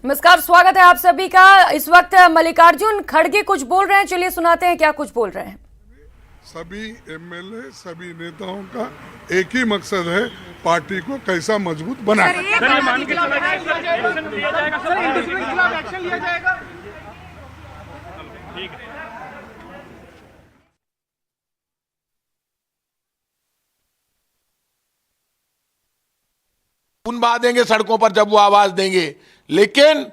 नमस्कार, स्वागत है आप सभी का। इस वक्त मल्लिकार्जुन खड़गे कुछ बोल रहे हैं, चलिए सुनाते हैं क्या कुछ बोल रहे हैं। सभी एमएलए सभी नेताओं का एक ही मकसद है, पार्टी को कैसा मजबूत बनाना। उन देंगे सड़कों पर जब वो आवाज देंगे, लेकिन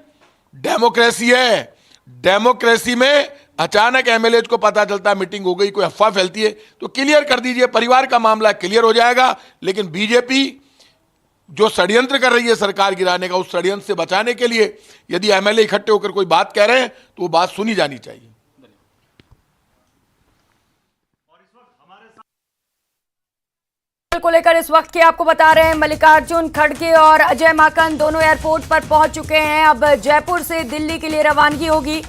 डेमोक्रेसी है। डेमोक्रेसी में अचानक एमएलए को पता चलता है मीटिंग हो गई, कोई अफवाह फैलती है तो क्लियर कर दीजिए, परिवार का मामला क्लियर हो जाएगा। लेकिन बीजेपी जो षड्यंत्र कर रही है सरकार गिराने का, उस षड्यंत्र से बचाने के लिए यदि एमएलए इकट्ठे होकर कोई बात कह रहे हैं तो वो बात सुनी जानी चाहिए। को लेकर इस वक्त के आपको बता रहे हैं, मल्लिकार्जुन खड़गे और अजय माकन दोनों एयरपोर्ट पर पहुंच चुके हैं। अब जयपुर से दिल्ली के लिए रवानगी होगी।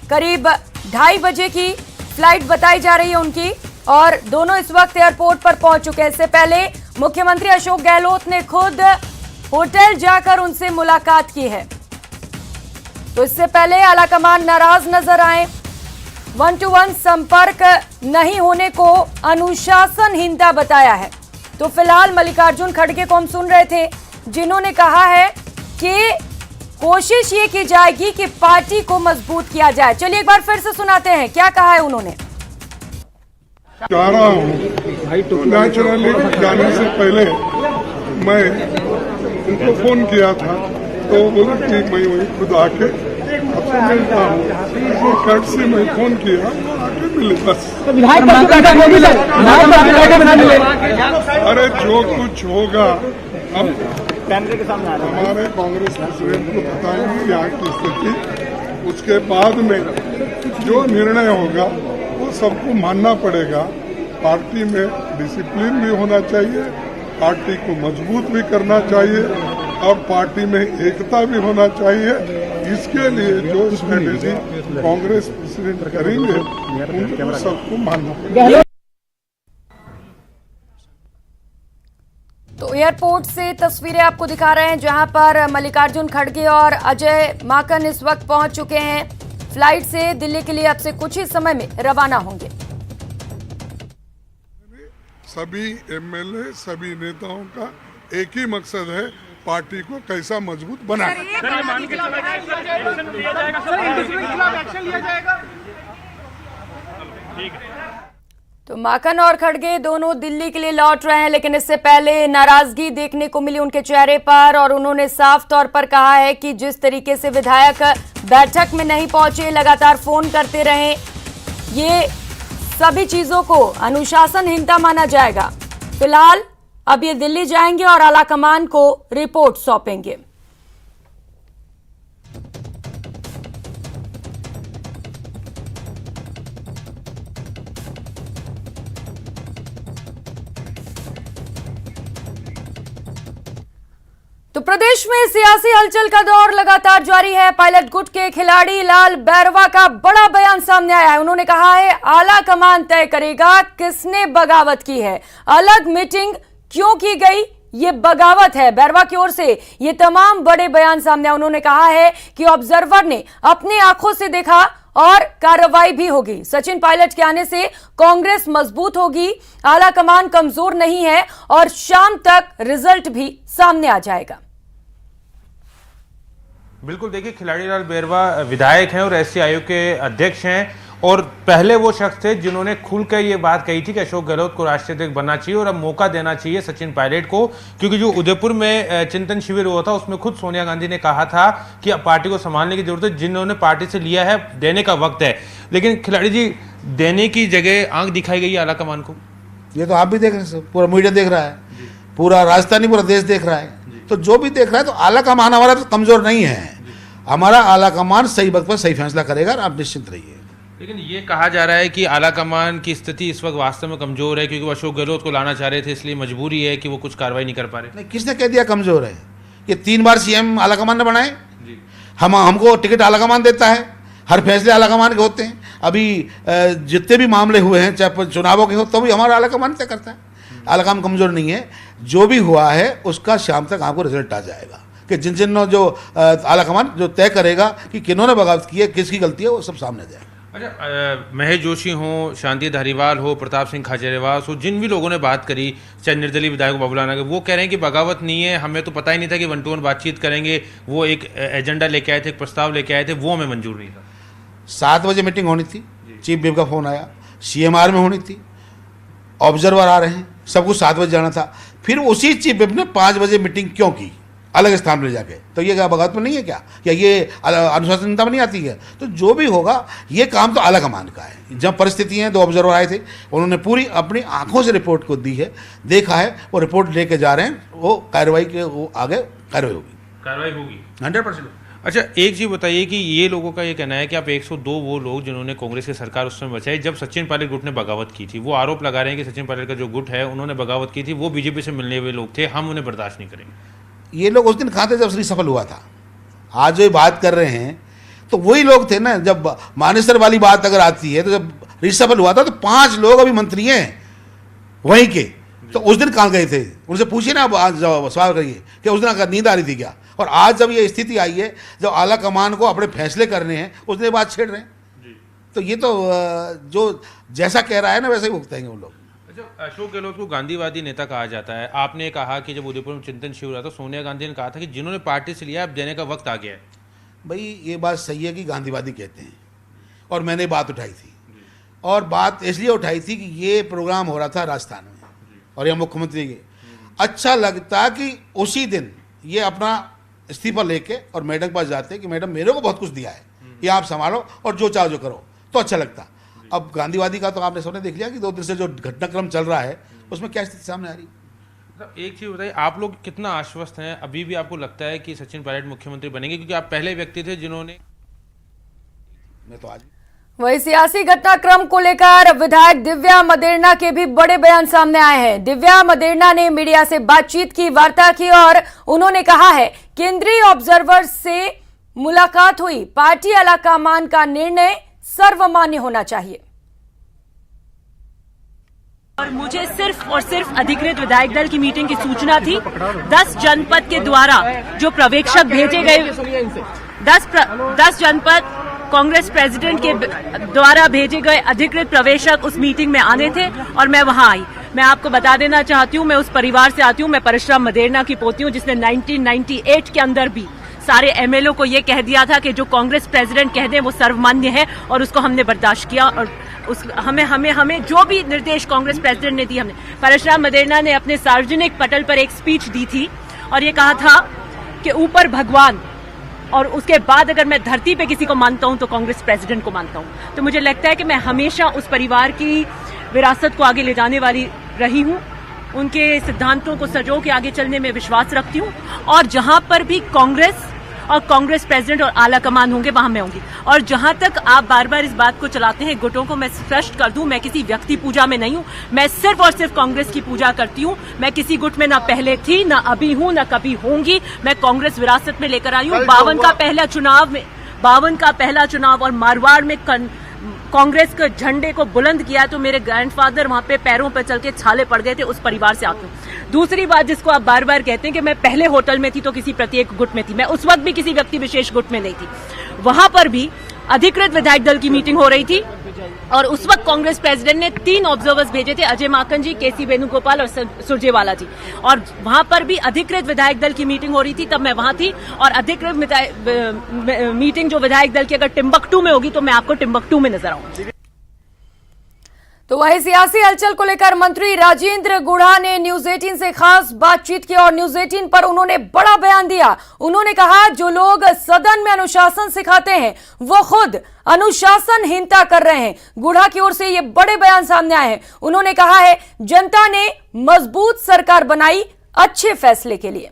करीब 2:30 बजे की फ्लाइट बताई जा रही है उनकी, और दोनों इस वक्त एयरपोर्ट पर पहुंच चुके हैं। इससे पहले मुख्यमंत्री अशोक गहलोत ने खुद होटल जाकर उनसे मुलाकात की है। तो इससे पहले आलाकमान नाराज नजर आए। 1-to-1 संपर्क नहीं होने को अनुशासनहीनता बताया है। तो फिलहाल मल्लिकार्जुन खड़गे को हम सुन रहे थे, जिन्होंने कहा है कि कोशिश ये की जाएगी कि पार्टी को मजबूत किया जाए। चलिए एक बार फिर से सुनाते हैं क्या कहा है उन्होंने। जा रहा हूँ तो नेचुरली जाने से पहले मैं उनको फोन किया था, तो बोले कि मैं वही खुद आके आपसे मिलता हूँ। कट से मैं फोन किया, आके मिले बस। अरे जो कुछ होगा अब हमारे कांग्रेस प्रेसिडेंट को बताएंगे यहाँ की स्थिति, उसके बाद में जो निर्णय होगा वो सबको मानना पड़ेगा। पार्टी में डिसिप्लिन भी होना चाहिए, पार्टी को मजबूत भी करना चाहिए और पार्टी में एकता भी होना चाहिए। इसके लिए जो स्ट्रेटेजी कांग्रेस प्रेसिडेंट करेंगे उनको सबको मानना पड़ेगा। तो एयरपोर्ट से तस्वीरें आपको दिखा रहे हैं, जहां पर मल्लिकार्जुन खड़गे और अजय माकन इस वक्त पहुंच चुके हैं। फ्लाइट से दिल्ली के लिए अब से कुछ ही समय में रवाना होंगे। सभी एमएलए सभी नेताओं का एक ही मकसद है, पार्टी को कैसा मजबूत बनाना। तो माकन और खड़गे दोनों दिल्ली के लिए लौट रहे हैं, लेकिन इससे पहले नाराजगी देखने को मिली उनके चेहरे पर, और उन्होंने साफ तौर पर कहा है कि जिस तरीके से विधायक बैठक में नहीं पहुंचे, लगातार फोन करते रहे, ये सभी चीजों को अनुशासनहीनता माना जाएगा। फिलहाल अब ये दिल्ली जाएंगे और आलाकमान को रिपोर्ट सौंपेंगे। तो प्रदेश में सियासी हलचल का दौर लगातार जारी है। पायलट गुट के खिलाड़ी लाल बैरवा का बड़ा बयान सामने आया है। उन्होंने कहा है आला कमान तय करेगा किसने बगावत की है, अलग मीटिंग क्यों की गई, ये बगावत है। बैरवा की ओर से ये तमाम बड़े बयान सामने आए। उन्होंने कहा है कि ऑब्जर्वर ने अपनी आंखों से देखा और कार्रवाई भी होगी। सचिन पायलट के आने से कांग्रेस मजबूत होगी, आला कमान कमजोर नहीं है और शाम तक रिजल्ट भी सामने आ जाएगा। बिल्कुल, देखिए खिलाड़ी लाल बैरवा विधायक हैं और एससी आयोग के अध्यक्ष हैं, और पहले वो शख्स थे जिन्होंने खुलकर ये बात कही थी कि अशोक गहलोत को राष्ट्रीय अध्यक्ष बनना चाहिए और अब मौका देना चाहिए सचिन पायलट को, क्योंकि जो उदयपुर में चिंतन शिविर हुआ था उसमें खुद सोनिया गांधी ने कहा था कि पार्टी को संभालने की जरूरत है, जिन्होंने पार्टी से लिया है देने का वक्त है। लेकिन खिलाड़ी जी, देने की जगह आंख दिखाई गई है आलाकमान को। ये तो आप भी देख रहे हैं, पूरा मीडिया देख रहा है, पूरा राजधानी पूरा देश देख रहा है। तो जो भी देख रहा है, तो आला कमान हमारा तो कमजोर नहीं है, हमारा आला कमान सही वक्त पर सही फैसला करेगा, आप निश्चिंत रहिए। लेकिन ये कहा जा रहा है कि आला कमान की स्थिति इस वक्त वास्तव में कमजोर है, क्योंकि वो अशोक गहलोत को लाना चाह रहे थे, इसलिए मजबूरी है कि वो कुछ कार्रवाई नहीं कर पा रहे। नहीं, किसने कह दिया कमजोर है? ये 3 बार सीएम आला कमान ने बनाए, हमको टिकट आला कमान देता है, हर फैसले आला कमान के होते हैं। अभी जितने भी मामले हुए हैं, चाहे चुनावों के हो, तो भी हमारा आला कमान तय करता है। आला कमान कमजोर नहीं है, जो भी हुआ है उसका शाम तक आपको रिजल्ट आ जाएगा। कि जिन जिन जो आलाकमान जो तय करेगा कि किन्होंने बगावत की है, किसकी गलती है, वो सब सामने जाए। अच्छा, महेश जोशी हो, शांति धारीवाल हो, प्रताप सिंह खाचरियावास हो, जिन भी लोगों ने बात करी, चाहे निर्दलीय विधायक बाबूलाल आगे, वो कह रहे हैं कि बगावत नहीं है, हमें तो पता ही नहीं था कि 1-to-1 बातचीत करेंगे, वो एक एजेंडा लेके आए थे, एक प्रस्ताव लेके आए थे, वो हमें मंजूर नहीं था। 7 बजे मीटिंग होनी थी, चीफ व्हिप का फोन आया, CMR में होनी थी, ऑब्जर्वर आ रहे हैं, सब कुछ 7 बजे जाना था। फिर उसी चीफ व्हिप ने 5 बजे मीटिंग क्यों की अलग स्थान पर ले जाके? तो ये क्या बगावत में नहीं है क्या ये अनुशासनता में नहीं आती है? तो जो भी होगा ये काम तो आला कमान का है। जब परिस्थितियाँ 2 ऑब्जर्वर आए थे, उन्होंने पूरी अपनी आंखों से रिपोर्ट को दी है, देखा है, वो रिपोर्ट लेके जा रहे हैं, वो कार्रवाई के वो आगे कार्रवाई होगी 100%। अच्छा, एक चीज़ बताइए कि ये लोगों का ये कहना है कि आप 102 वो लोग जिन्होंने कांग्रेस की सरकार उस समय बचाई जब सचिन पायलट गुट ने बगावत की थी, वो आरोप लगा रहे हैं कि सचिन पायलट का जो गुट है उन्होंने बगावत की थी, वो बीजेपी से मिलने हुए लोग थे, हम उन्हें बर्दाश्त नहीं करेंगे। ये लोग उस दिन कहाँ थे जब श्री सफल हुआ था? आज जो बात कर रहे हैं तो वही लोग थे ना। जब मानेसर वाली बात अगर आती है तो जब रिसफल हुआ था तो 5 लोग अभी मंत्री हैं वहीं के, तो उस दिन कहाँ गए थे? उनसे पूछिए ना, अब आज सवाल करिए कि उस दिन नींद आ रही थी क्या? और आज जब ये स्थिति आई है, जब आला कमान को अपने फैसले करने हैं, उस दिन बात छेड़ रहे हैं। तो ये तो जो जैसा कह रहा है ना वैसे ही भुगतेंगे वो लोग। अच्छा, अशोक गहलोत को गांधीवादी नेता कहा जाता है। आपने कहा कि जब उदयपुर में चिंतन शिविर हुआ था, सोनिया गांधी ने कहा था कि जिन्होंने पार्टी से लिया अब देने का वक्त आ गया है। भाई ये बात सही है कि गांधीवादी कहते हैं, और मैंने बात उठाई थी, और बात इसलिए उठाई थी कि ये प्रोग्राम हो रहा था राजस्थान में और यह मुख्यमंत्री के अच्छा लगता कि उसी दिन ये अपना इस्तीफा लेके और मैडम के पास जाते कि मैडम मेरे को बहुत कुछ दिया है, ये आप संभालो और जो चाहो जो करो, तो अच्छा लगता। अब गांधीवादी का तो आपने सबने देख लिया कि 2 दिन से जो घटनाक्रम चल रहा है उसमें क्या स्थिति सामने आ रही है। एक चीज़ बताइए, आप लोग कितना आश्वस्त हैं? अभी भी आपको लगता है कि सचिन पायलट मुख्यमंत्री बनेंगे? क्योंकि आप पहले व्यक्ति थे जिन्होंने, मैं तो आज वही सियासी घटनाक्रम को लेकर विधायक दिव्या मदेरणा के भी बड़े बयान सामने आए हैं। दिव्या मदेरणा ने मीडिया से बातचीत की, वार्ता की, और उन्होंने कहा है केंद्रीय ऑब्जर्वर से मुलाकात हुई, पार्टी आलाकमान का निर्णय सर्वमान्य होना चाहिए। और मुझे सिर्फ और सिर्फ अधिकृत विधायक दल की मीटिंग की सूचना थी। 10 जनपद के द्वारा जो पर्यवेक्षक भेजे गए, 10 जनपद कांग्रेस प्रेसिडेंट के द्वारा भेजे गए अधिकृत प्रवेशक उस मीटिंग में आने थे और मैं वहां आई। मैं आपको बता देना चाहती हूं, मैं उस परिवार से आती हूं, मैं परशुराम मदेरणा की पोती हूं, जिसने 1998 के अंदर भी सारे एमएलए को ये कह दिया था कि जो कांग्रेस प्रेसिडेंट कह दें वो सर्वमान्य है, और उसको हमने बर्दाश्त किया। और हमें जो भी निर्देश कांग्रेस प्रेसिडेंट ने दिए, हमने परशुराम मदेरणा ने अपने सार्वजनिक पटल पर एक स्पीच दी थी और ये कहा था कि ऊपर भगवान, और उसके बाद अगर मैं धरती पे किसी को मानता हूं तो कांग्रेस प्रेसिडेंट को मानता हूं। तो मुझे लगता है कि मैं हमेशा उस परिवार की विरासत को आगे ले जाने वाली रही हूं, उनके सिद्धांतों को सजो के आगे चलने में विश्वास रखती हूं, और जहां पर भी कांग्रेस और कांग्रेस प्रेसिडेंट और आला कमान होंगे वहां मैं होंगी। और जहां तक आप बार बार इस बात को चलाते हैं गुटों को, मैं स्पष्ट कर दूं, मैं किसी व्यक्ति पूजा में नहीं हूं, मैं सिर्फ और सिर्फ कांग्रेस की पूजा करती हूं। मैं किसी गुट में ना पहले थी, ना अभी हूं, ना कभी होंगी। मैं कांग्रेस विरासत में लेकर आई हूं। 52 का पहला चुनाव और मारवाड़ में कांग्रेस के झंडे को बुलंद किया तो मेरे ग्रैंडफादर वहां पे पैरों पर चल के छाले पड़ गए थे। उस परिवार से आती हूं। दूसरी बात जिसको आप बार बार कहते हैं कि मैं पहले होटल में थी तो किसी प्रत्येक गुट में थी, मैं उस वक्त भी किसी व्यक्ति विशेष गुट में नहीं थी। वहां पर भी अधिकृत विधायक दल की मीटिंग हो रही थी और उस वक्त कांग्रेस प्रेसिडेंट ने 3 ऑब्जर्वर्स भेजे थे, अजय माकन जी, केसी वेणुगोपाल और सुरजेवाला जी, और वहां पर भी अधिकृत विधायक दल की मीटिंग हो रही थी, तब मैं वहां थी। और अधिकृत मीटिंग जो विधायक दल की अगर टिम्बकटू में होगी तो मैं आपको टिम्बकटू में नजर आऊंगी। तो वही सियासी हलचल को लेकर मंत्री राजेंद्र गुढ़ा ने न्यूज 18 से खास बातचीत की और न्यूज 18 पर उन्होंने बड़ा बयान दिया। उन्होंने कहा जो लोग सदन में अनुशासन सिखाते हैं वो खुद अनुशासनहीनता कर रहे हैं। गुढ़ा की ओर से ये बड़े बयान सामने आए हैं। उन्होंने कहा है जनता ने मजबूत सरकार बनाई अच्छे फैसले के लिए।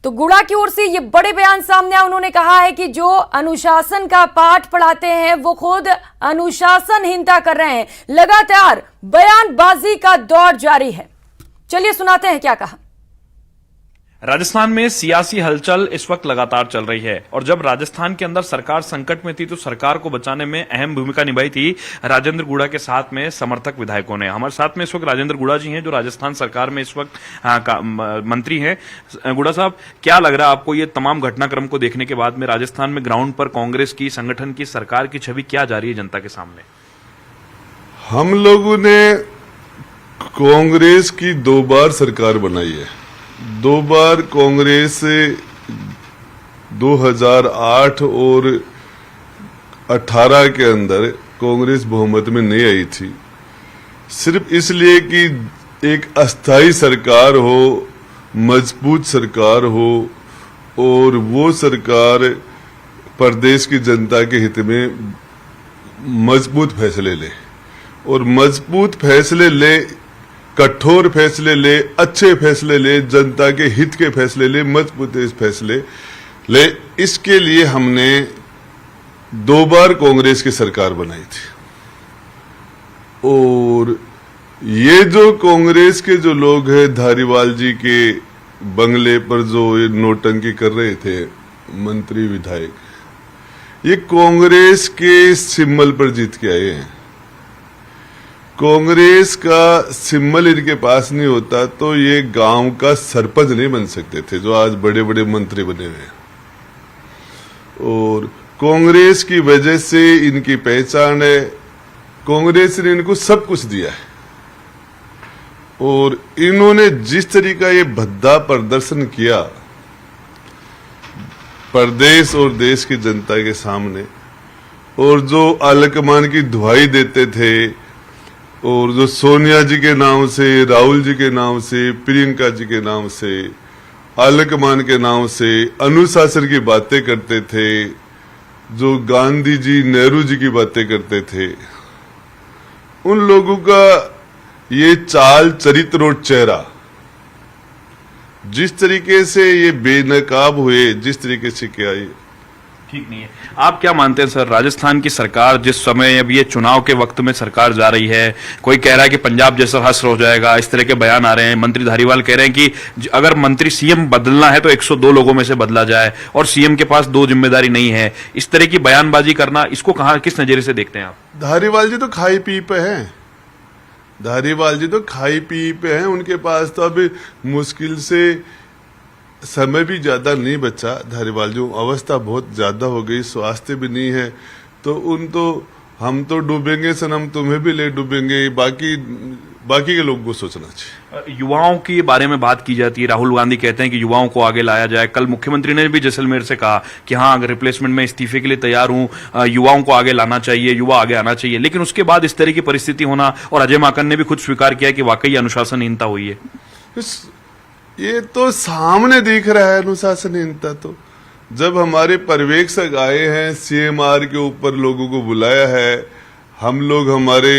तो गुढ़ा की ओर से ये बड़े बयान सामने आए। उन्होंने कहा है कि जो अनुशासन का पाठ पढ़ाते हैं वो खुद अनुशासनहीनता कर रहे हैं। लगातार बयानबाजी का दौर जारी है। चलिए सुनाते हैं क्या कहा। राजस्थान में सियासी हलचल इस वक्त लगातार चल रही है और जब राजस्थान के अंदर सरकार संकट में थी तो सरकार को बचाने में अहम भूमिका निभाई थी राजेंद्र गुड़ा के साथ में समर्थक विधायकों ने। हमारे साथ में इस वक्त राजेंद्र गुड़ा जी हैं जो राजस्थान सरकार में इस वक्त मंत्री हैं। गुड़ा साहब, क्या लग रहा है आपको ये तमाम घटनाक्रम को देखने के बाद में राजस्थान में ग्राउंड पर कांग्रेस की, संगठन की, सरकार की छवि क्या जा रही है जनता के सामने? हम लोगों ने कांग्रेस की 2 बार सरकार बनाई है। 2 बार कांग्रेस 2008 और 18 के अंदर कांग्रेस बहुमत में नहीं आई थी, सिर्फ इसलिए कि एक अस्थाई सरकार हो, मजबूत सरकार हो और वो सरकार प्रदेश की जनता के हित में मजबूत फैसले ले और मजबूत फैसले ले, कठोर फैसले ले, अच्छे फैसले ले, जनता के हित के फैसले ले, मजबूत फैसले ले। इसके लिए हमने 2 बार कांग्रेस की सरकार बनाई थी। और ये जो कांग्रेस के जो लोग हैं, धारीवाल जी के बंगले पर जो ये नोटंकी कर रहे थे मंत्री विधायक, ये कांग्रेस के सिंबल पर जीत के आए हैं। कांग्रेस का सिंबल इनके पास नहीं होता तो ये गांव का सरपंच नहीं बन सकते थे जो आज बड़े बड़े मंत्री बने हुए हैं। और कांग्रेस की वजह से इनकी पहचान है, कांग्रेस ने इनको सब कुछ दिया है। और इन्होंने जिस तरीका ये भद्दा प्रदर्शन किया प्रदेश और देश की जनता के सामने, और जो आलकमान की दुहाई देते थे और जो सोनिया जी के नाम से, राहुल जी के नाम से, प्रियंका जी के नाम से, आलकमान के नाम से अनुशासन की बातें करते थे, जो गांधी जी, नेहरू जी की बातें करते थे, उन लोगों का ये चाल, चरित्र और चेहरा, जिस तरीके से ये बेनकाब हुए, जिस तरीके से किया, ये ठीक नहीं है। आप क्या मानते हैं सर, राजस्थान की सरकार जिस समय अब ये चुनाव के वक्त में सरकार जा रही है, कोई कह रहा है कि पंजाब जैसा हश्र हो जाएगा, इस तरह के बयान आ रहे हैं। मंत्री धारीवाल कह रहे हैं कि अगर मंत्री सीएम बदलना है तो 102 लोगों में से बदला जाए और सीएम के पास 2 जिम्मेदारी नहीं है। इस तरह की बयानबाजी करना, इसको कहां, किस नजरिए से देखते हैं आप? धारीवाल जी तो खाई पी पे हैं, धारीवाल जी तो खाई पी पे हैं। उनके पास तो अभी मुश्किल से समय भी ज्यादा नहीं बचा। धारीवाल जी अवस्था बहुत ज्यादा हो गई, स्वास्थ्य भी नहीं है, तो हम तो डूबेंगे सनम, तुम्हें भी ले डूबेंगे, बाकी के लोगों को सोचना चाहिए। युवाओं के बारे में बात की जाती है, राहुल गांधी कहते हैं कि युवाओं को आगे लाया जाए। कल मुख्यमंत्री ने भी जैसलमेर से कहा कि हाँ, अगर रिप्लेसमेंट में इस्तीफे के लिए तैयार हूं, युवाओं को आगे लाना चाहिए, युवा आगे आना चाहिए। लेकिन उसके बाद इस तरह की परिस्थिति होना, और अजय माकन ने भी खुद स्वीकार किया कि वाकई अनुशासनहीनता हुई है। ये तो सामने दिख रहा है अनुशासनहीनता। तो जब हमारे पर्यवेक्षक आए हैं, सीएमआर के ऊपर लोगों को बुलाया है, हम लोग हमारे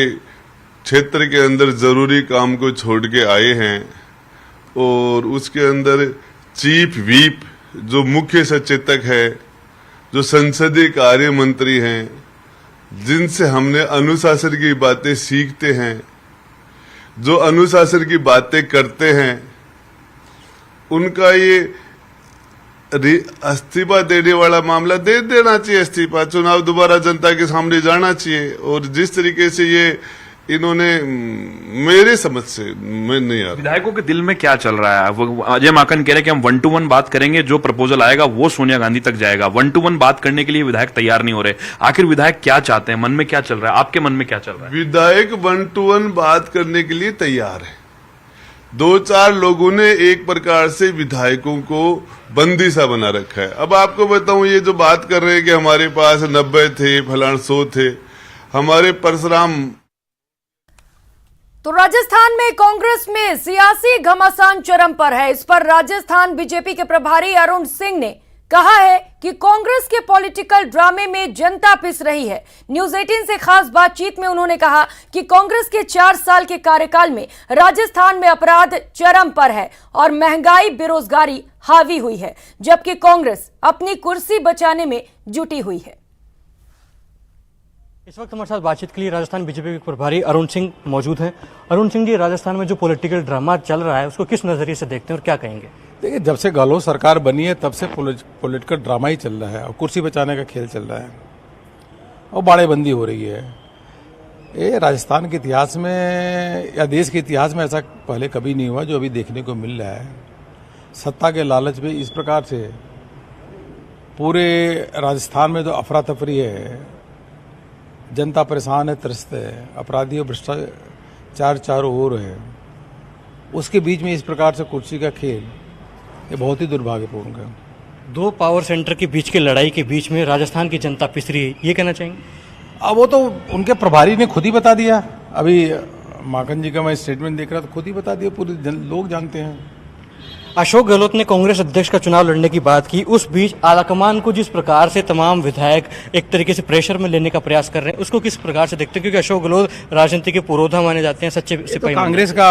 क्षेत्र के अंदर जरूरी काम को छोड़ के आए हैं, और उसके अंदर चीफ व्हीप जो मुख्य सचेतक है, जो संसदीय कार्य मंत्री हैं, जिनसे हमने अनुशासन की बातें सीखते हैं, जो अनुशासन की बातें करते हैं, उनका ये इस्तीफा देने वाला मामला दे देना चाहिए। इस्तीफा, चुनाव दोबारा जनता के सामने जाना चाहिए। और जिस तरीके से ये इन्होंने, मेरे समझ से मैं नहीं आ रहा। विधायकों के दिल में क्या चल रहा है? वो अजय माकन कह रहे हैं कि हम 1 to 1 बात करेंगे, जो प्रपोजल आएगा वो सोनिया गांधी तक जाएगा। 1 to 1 बात करने के लिए विधायक तैयार नहीं हो रहे। आखिर विधायक क्या चाहते हैं? मन में क्या चल रहा है? आपके मन में क्या चल रहा है? विधायक 1 to 1 बात करने के लिए तैयार है। 2-4 लोगों ने एक प्रकार से विधायकों को बंदी सा बना रखा है। अब आपको बताऊं, ये जो बात कर रहे हैं कि हमारे पास 90 थे, फलान 100 थे, हमारे परशुराम। तो राजस्थान में कांग्रेस में सियासी घमासान चरम पर है। इस पर राजस्थान बीजेपी के प्रभारी अरुण सिंह ने कहा है कि कांग्रेस के पॉलिटिकल ड्रामे में जनता पिस रही है। न्यूज 18 से खास बातचीत में उन्होंने कहा कि कांग्रेस के 4 साल के कार्यकाल में राजस्थान में अपराध चरम पर है और महंगाई, बेरोजगारी हावी हुई है, जबकि कांग्रेस अपनी कुर्सी बचाने में जुटी हुई है। इस वक्त हमारे साथ बातचीत के लिए राजस्थान बीजेपी के प्रभारी अरुण सिंह मौजूद हैं। अरुण सिंह जी, राजस्थान में जो पॉलिटिकल ड्रामा चल रहा है उसको किस नजरिए से देखते हैं और क्या कहेंगे? देखिए, जब से गहलोत सरकार बनी है तब से पॉलिटिकल ड्रामा ही चल रहा है और कुर्सी बचाने का खेल चल रहा है और बाड़ेबंदी हो रही है। ये राजस्थान के इतिहास में या देश के इतिहास में ऐसा पहले कभी नहीं हुआ जो अभी देखने को मिल रहा है। सत्ता के लालच में इस प्रकार से पूरे राजस्थान में जो अफरा तफरी है, जनता परेशान है, त्रस्त है, अपराधी और भ्रष्टाचार चारों ओर है, उसके बीच में इस प्रकार से कुर्सी का खेल ये बहुत ही दुर्भाग्यपूर्ण है। दो पावर सेंटर के बीच की लड़ाई के बीच में राजस्थान की जनता पिस रही है, ये कहना चाहेंगे? अब वो तो उनके प्रभारी ने खुद ही बता दिया। अभी माकन जी का मैं स्टेटमेंट देख रहा था, खुद ही बता दिया, पूरे लोग जानते हैं। अशोक गहलोत ने कांग्रेस अध्यक्ष का चुनाव लड़ने की बात की, उस बीच आलाकमान को जिस प्रकार से तमाम विधायक एक तरीके से प्रेशर में लेने का प्रयास कर रहे हैं, उसको किस प्रकार से देखते हैं? क्योंकि अशोक गहलोत राजनीति के पुरोधा माने जाते हैं, सच्चे सिपाही। तो कांग्रेस का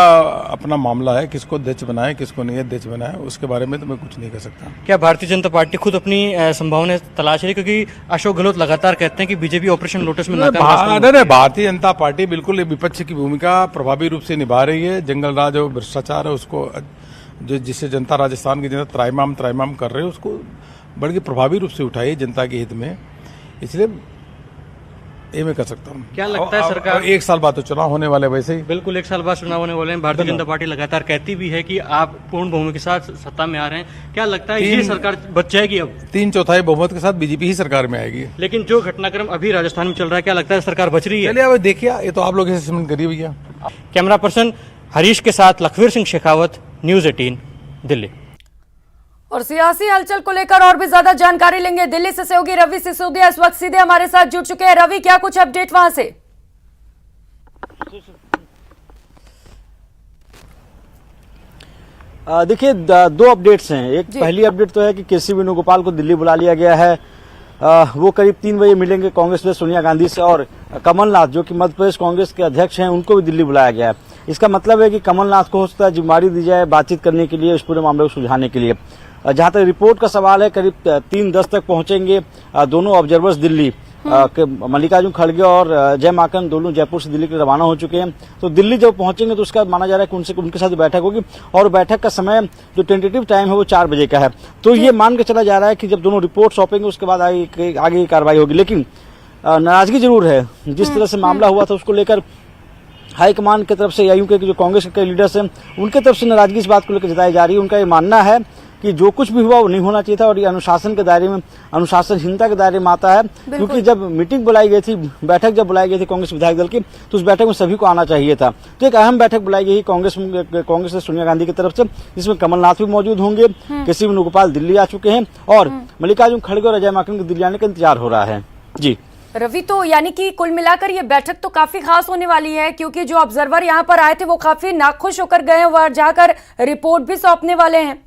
अपना मामला है, किसको अध्यक्ष बनाए किसको नहीं अध्यक्ष बनाए, उसके बारे में तो मैं कुछ नहीं कर सकता। क्या भारतीय जनता पार्टी खुद अपनी संभावनाएं तलाश रही? क्योंकि अशोक गहलोत लगातार कहते हैं कि बीजेपी ऑपरेशन लोटस में भारतीय जनता पार्टी बिल्कुल विपक्ष की भूमिका प्रभावी रूप से निभा रही है। जंगल राज और भ्रष्टाचार है उसको जो जिससे जनता, राजस्थान की जनता त्राइमाम कर रहे हैं, उसको बड़ के प्रभावी रूप से उठाई जनता के हित में, इसलिए ये मैं कर सकता हूँ। क्या लगता है सरकार, एक साल बाद तो चुनाव होने वाले, वैसे ही बिल्कुल एक साल बाद चुनाव होने वाले हैं, भारतीय जनता पार्टी लगातार कहती भी है कि आप पूर्ण बहुमत के साथ सत्ता में आ रहे हैं, क्या लगता है ये सरकार बच जाएगी? अब 3/4 बहुमत के साथ बीजेपी ही सरकार में आएगी। लेकिन जो घटनाक्रम अभी राजस्थान में चल रहा है, क्या लगता है सरकार बच रही है? चलिए अब देखिए, ये तो आप लोग असेसमेंट करिए भैया। कैमरा पर्सन हरीश के साथ लखवीर सिंह शेखावत, न्यूज 18 दिल्ली। और सियासी हलचल को लेकर और भी ज्यादा जानकारी लेंगे। दिल्ली से सहयोगी रवि सिसोदिया इस वक्त सीधे हमारे साथ जुड़ चुके हैं। रवि, क्या कुछ अपडेट वहां से? देखिए, दो अपडेट्स हैं। एक पहली अपडेट तो है कि केसी वेणुगोपाल को दिल्ली बुला लिया गया है। वो करीब 3 बजे मिलेंगे कांग्रेस अध्यक्ष सोनिया गांधी से, और कमलनाथ जो कि मध्य प्रदेश कांग्रेस के अध्यक्ष हैं, उनको भी दिल्ली बुलाया गया है। इसका मतलब है कि कमलनाथ को हो सकता है जिम्मेदारी दी जाए बातचीत करने के लिए, इस पूरे मामले को सुलझाने के लिए। जहां तक रिपोर्ट का सवाल है, करीब 3:10 तक पहुंचेंगे दोनों ऑब्जर्वर्स दिल्ली। मल्लिकार्जुन खड़गे और अजय माकन दोनों जयपुर से दिल्ली के रवाना हो चुके हैं। तो दिल्ली जब पहुंचेंगे तो उसका माना जा रहा है कि उनके साथ बैठक होगी, और बैठक का समय जो टेंटेटिव टाइम है वो 4 बजे का है। तो ये मान के चला जा रहा है कि जब दोनों रिपोर्ट सौंपेंगे उसके बाद आगे की कार्रवाई होगी। लेकिन नाराजगी जरूर है, जिस तरह से मामला हुआ था उसको लेकर हाईकमान की तरफ से, AIU के जो कांग्रेस के लीडर्स हैं उनके तरफ से नाराजगी इस बात को लेकर जताई जा रही है। उनका ये मानना है कि जो कुछ भी हुआ वो नहीं होना चाहिए था, और ये अनुशासन के दायरे में, अनुशासनहीनता के दायरे में आता है। क्योंकि जब मीटिंग बुलाई गई थी, बैठक जब बुलाई गई थी कांग्रेस विधायक दल की, तो उस बैठक में सभी को आना चाहिए था। तो एक अहम बैठक बुलाई गई कांग्रेस से सोनिया गांधी की तरफ से, जिसमें कमलनाथ भी मौजूद होंगे, केसी वेणुगोपाल दिल्ली आ चुके हैं, और मल्लिकार्जुन खड़गे और अजय माकन के दिल्ली आने का इंतजार हो रहा है। जी रवि, तो यानी कि कुल मिलाकर ये बैठक तो काफी खास होने वाली है, क्योंकि जो ऑब्जर्वर यहाँ पर आए थे वो काफी नाखुश होकर गए हैं, वहां जाकर रिपोर्ट भी सौंपने वाले हैं।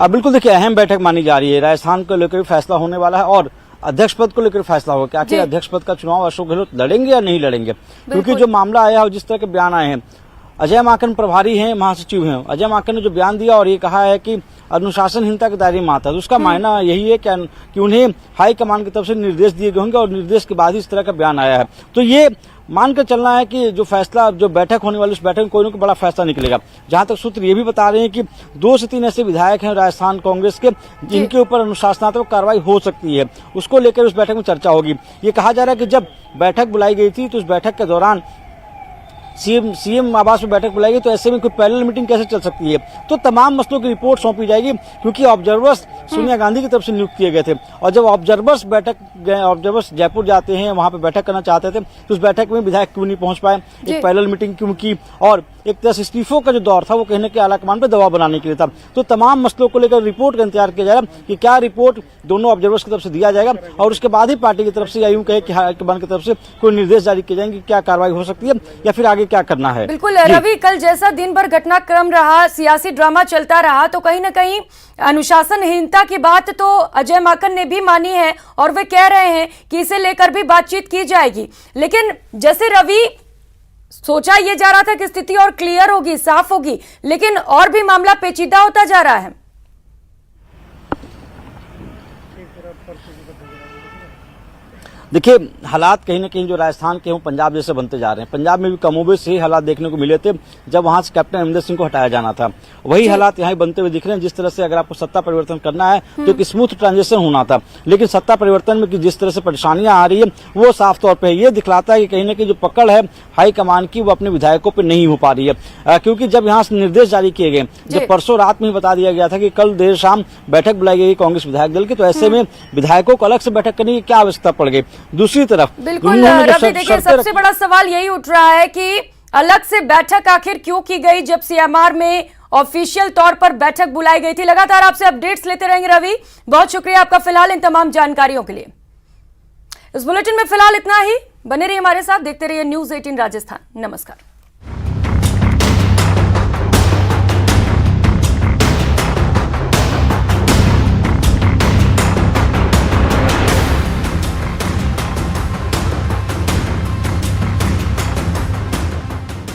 बिल्कुल, देखिए अहम बैठक मानी जा रही है। राजस्थान को लेकर फैसला होने वाला है, और अध्यक्ष पद को लेकर फैसला होगा कि आखिर अध्यक्ष पद का चुनाव अशोक गहलोत लड़ेंगे या नहीं लड़ेंगे। क्योंकि जो मामला आया है, जिस तरह के बयान आए हैं, अजय माकन प्रभारी हैं, महासचिव हैं। अजय माकन ने जो बयान दिया और ये कहा है कि अनुशासनहीनता के दायरे में आता है, तो उसका मायना यही है कि उन्हें हाईकमान की तरफ से निर्देश दिए गए होंगे, और निर्देश के बाद ही इस तरह का बयान आया है। तो ये मानकर चलना है कि जो फैसला, जो बैठक होने वाली, उस बैठक में कोई ना कोई बड़ा फैसला निकलेगा। जहां तक सूत्र ये भी बता रहे हैं कि 2 से 3 ऐसे विधायक हैं राजस्थान कांग्रेस के जिनके ऊपर अनुशासनात्मक कार्रवाई हो सकती है, उसको लेकर उस बैठक में चर्चा होगी। ये कहा जा रहा है कि जब बैठक बुलाई गई थी तो उस बैठक के दौरान सीएम आवास में बैठक बुलाई गई, तो ऐसे में कोई पैरेलल मीटिंग कैसे चल सकती है? तो तमाम मसलों की रिपोर्ट सौंपी जाएगी, क्योंकि ऑब्जर्वर्स सोनिया गांधी की तरफ से नियुक्त किए गए थे। और जब ऑब्जर्वर्स जयपुर जाते हैं, वहां पे बैठक करना चाहते थे, तो उस बैठक में विधायक क्यों नहीं पहुंच पाए, एक पैरेलल मीटिंग क्यों की, और एक तरह से इस्तीफों का जो दौर था वो कहने के आलाकमान पर दबाव बनाने के लिए था। तो तमाम मसलों को लेकर रिपोर्ट का इंतजार किया जाएगा कि क्या रिपोर्ट दोनों ऑब्जर्वर्स की तरफ से दिया जाएगा, और उसके बाद ही पार्टी की तरफ से, या यूं कहे कि हाईकमान की तरफ से कोई निर्देश जारी किए जाएंगे, क्या कार्रवाई हो सकती है या फिर आगे क्या करना है। बिल्कुल रवि, कल जैसा दिन भर घटनाक्रम रहा, सियासी ड्रामा चलता रहा, तो कहीं ना कहीं अनुशासनहीनता की बात तो अजय माकन ने भी मानी है, और वे कह रहे हैं कि इसे लेकर भी बातचीत की जाएगी। लेकिन जैसे रवि, सोचा यह जा रहा था कि स्थिति और क्लियर होगी, साफ होगी, लेकिन और भी मामला पेचीदा होता जा रहा है। देखिए हालात कहीं ना कहीं जो राजस्थान के हों पंजाब जैसे बनते जा रहे हैं। पंजाब में भी कमोबेश यही हालात देखने को मिले थे जब वहां से कैप्टन अमरिंदर सिंह को हटाया जाना था। वही हालात यहाँ बनते हुए दिख रहे हैं। जिस तरह से अगर आपको सत्ता परिवर्तन करना है तो एक स्मूथ ट्रांजिशन होना था, लेकिन सत्ता परिवर्तन में जिस तरह से परेशानियां आ रही है वो साफ तौर पर ये दिखलाता है कि कहीं ना कहीं जो पकड़ है हाईकमान की वो अपने विधायकों पर नहीं हो पा रही है। क्योंकि जब यहाँ से निर्देश जारी किए गए, जब परसों रात में ही बता दिया गया था कि कल देर शाम बैठक बुलाई गई कांग्रेस विधायक दल की, तो ऐसे में विधायकों को अलग से बैठक करने की क्या आवश्यकता पड़ गई। दूसरी तरफ बिल्कुल रवि, देखिए सबसे बड़ा सवाल यही उठ रहा है कि अलग से बैठक आखिर क्यों की गई जब सीएमआर में ऑफिशियल तौर पर बैठक बुलाई गई थी। लगातार आपसे अपडेट्स लेते रहेंगे रवि, बहुत शुक्रिया आपका फिलहाल इन तमाम जानकारियों के लिए। इस बुलेटिन में फिलहाल इतना ही, बने रहिए हमारे साथ, देखते रहिए न्यूज़ 18 राजस्थान। नमस्कार।